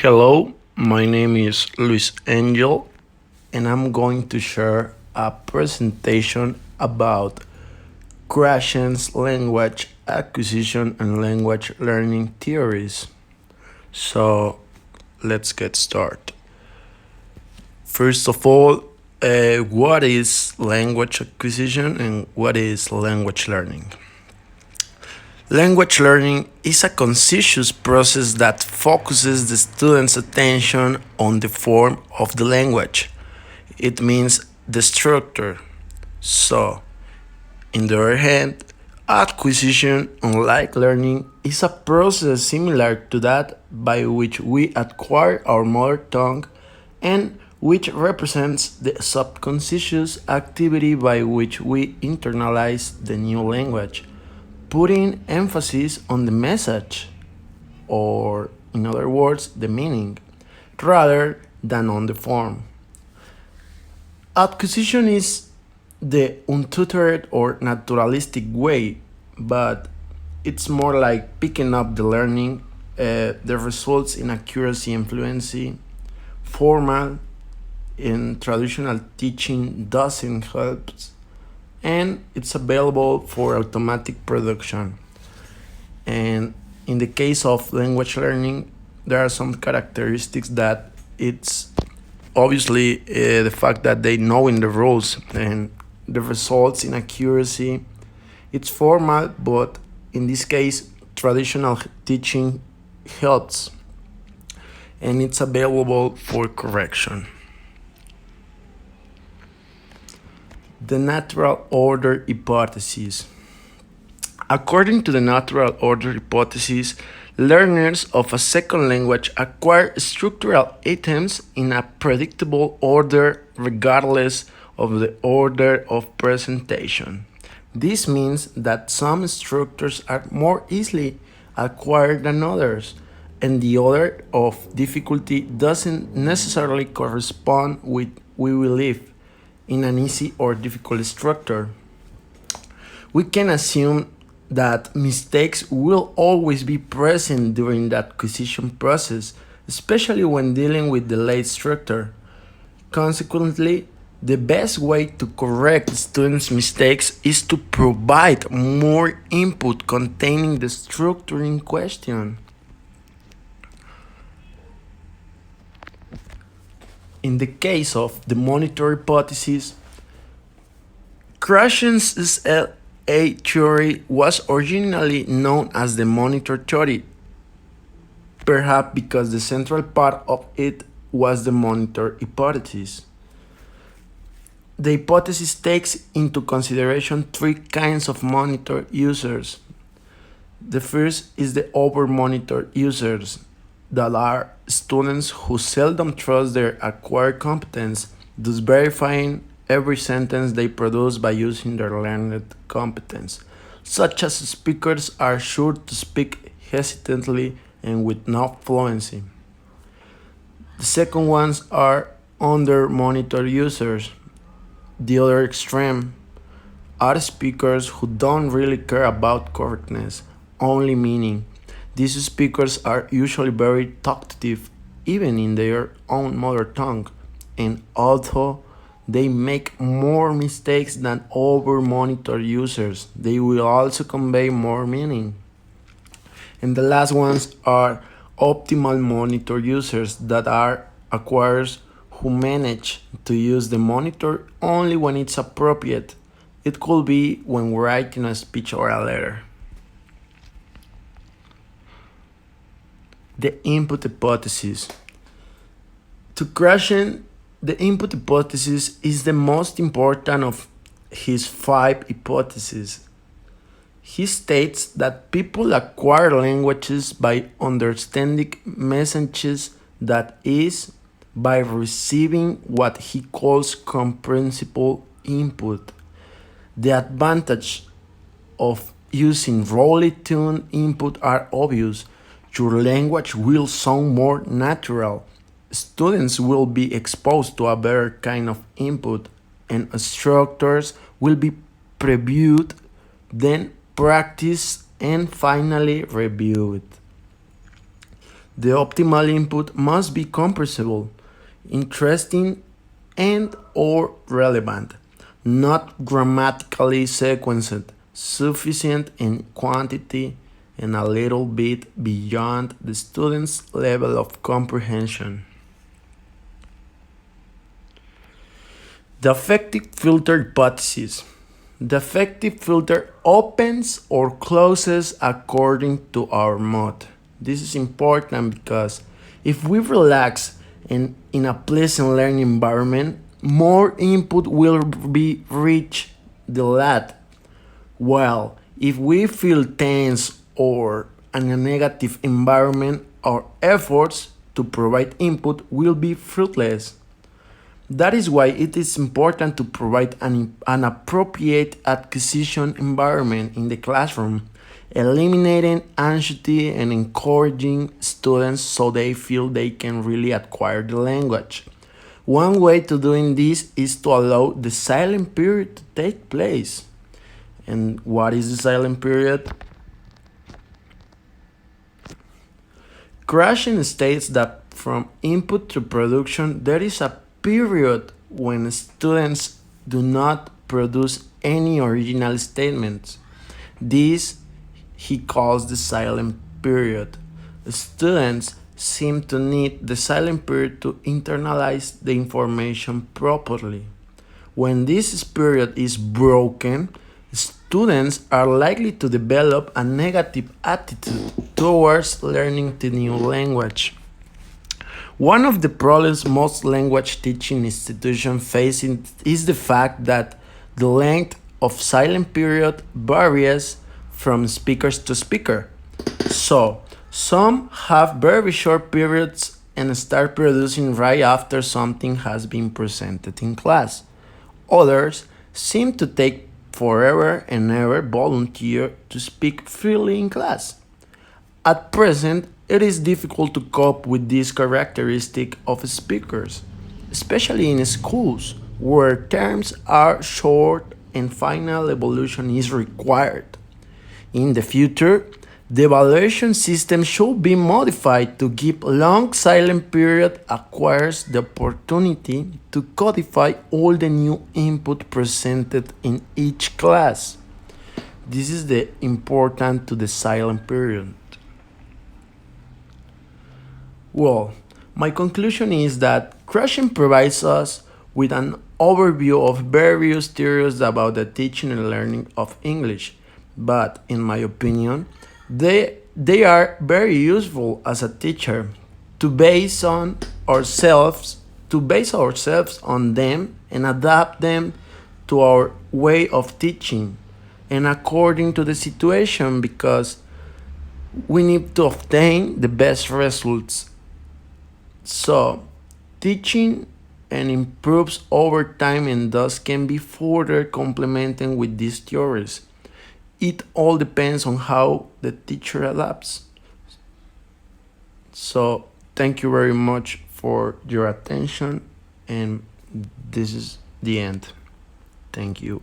Hello, my name is Luis Angel, and I'm going to share a presentation about Krashen's language acquisition and language learning theories. So, let's get started. First of all, what is language acquisition and what is language learning? Language learning is a conscious process that focuses the student's attention on the form of the language. It means the structure. So, in the other hand, acquisition, unlike learning, is a process similar to that by which we acquire our mother tongue and which represents the subconscious activity by which we internalize the new language, putting emphasis on the message, or in other words, the meaning, rather than on the form. Acquisition is the untutored or naturalistic way, but it's more like picking up the learning, the results in accuracy and fluency. Formal in traditional teaching doesn't help, and it's available for automatic production. And in the case of language learning, there are some characteristics that it's obviously the fact that they know in the rules and the results in accuracy. It's formal, but in this case, traditional teaching helps, and it's available for correction. The natural order hypothesis. According to the natural order hypothesis, learners of a second language acquire structural items in a predictable order regardless of the order of presentation. This means that some structures are more easily acquired than others, and the order of difficulty doesn't necessarily correspond with we will live in an easy or difficult structure. We can assume that mistakes will always be present during the acquisition process, especially when dealing with the late structure. Consequently, the best way to correct students' mistakes is to provide more input containing the structure in question. In the case of the monitor hypothesis, Krashen's SLA theory was originally known as the monitor theory, perhaps because the central part of it was the monitor hypothesis. The hypothesis takes into consideration three kinds of monitor users. The first is the over-monitor users, that are students who seldom trust their acquired competence, thus verifying every sentence they produce by using their learned competence, such as speakers are sure to speak hesitantly and with no fluency. The second ones are under monitor users. The other extreme are speakers who don't really care about correctness, only meaning. These speakers are usually very talkative, even in their own mother tongue, and although they make more mistakes than over monitor users, they will also convey more meaning. And the last ones are optimal monitor users, that are acquirers who manage to use the monitor only when it's appropriate. It could be when writing a speech or a letter. The input hypothesis. To Krashen, the input hypothesis is the most important of his five hypotheses. He states that people acquire languages by understanding messages, that is, by receiving what he calls comprehensible input. The advantage of using roughly tuned input are obvious. Your language will sound more natural. Students will be exposed to a better kind of input, and instructors will be previewed, then practiced, and finally reviewed. The optimal input must be comprehensible, interesting, and or relevant, not grammatically sequenced, sufficient in quantity, and a little bit beyond the student's level of comprehension. The affective filter hypothesis. The affective filter opens or closes according to our mood. This is important because if we relax and in a pleasant learning environment, more input will be reached the lad. While if we feel tense or in a negative environment, our efforts to provide input will be fruitless. That is why it is important to provide an appropriate acquisition environment in the classroom, eliminating anxiety and encouraging students so they feel they can really acquire the language. One way to doing this is to allow the silent period to take place. And what is the silent period? Krashen states that from input to production, there is a period when students do not produce any original statements. This he calls the silent period. Students seem to need the silent period to internalize the information properly. When this period is broken, students are likely to develop a negative attitude towards learning the new language. One of the problems most language teaching institutions face is the fact that the length of silent period varies from speakers to speaker. So, some have very short periods and start producing right after something has been presented in class. Others seem to take forever and ever volunteer to speak freely in class. At present, it is difficult to cope with this characteristic of speakers, especially in schools where terms are short and final evolution is required. In the future, the evaluation system should be modified to give long silent period acquires the opportunity to codify all the new input presented in each class. This is the important to the silent period. Well, my conclusion is that Krashen provides us with an overview of various theories about the teaching and learning of English, but in my opinion, they are very useful as a teacher to base ourselves on them and adapt them to our way of teaching and according to the situation because we need to obtain the best results. So, teaching and improves over time and thus can be further complemented with these theories. It all depends on how the teacher adapts. So, thank you very much for your attention, and this is the end. Thank you.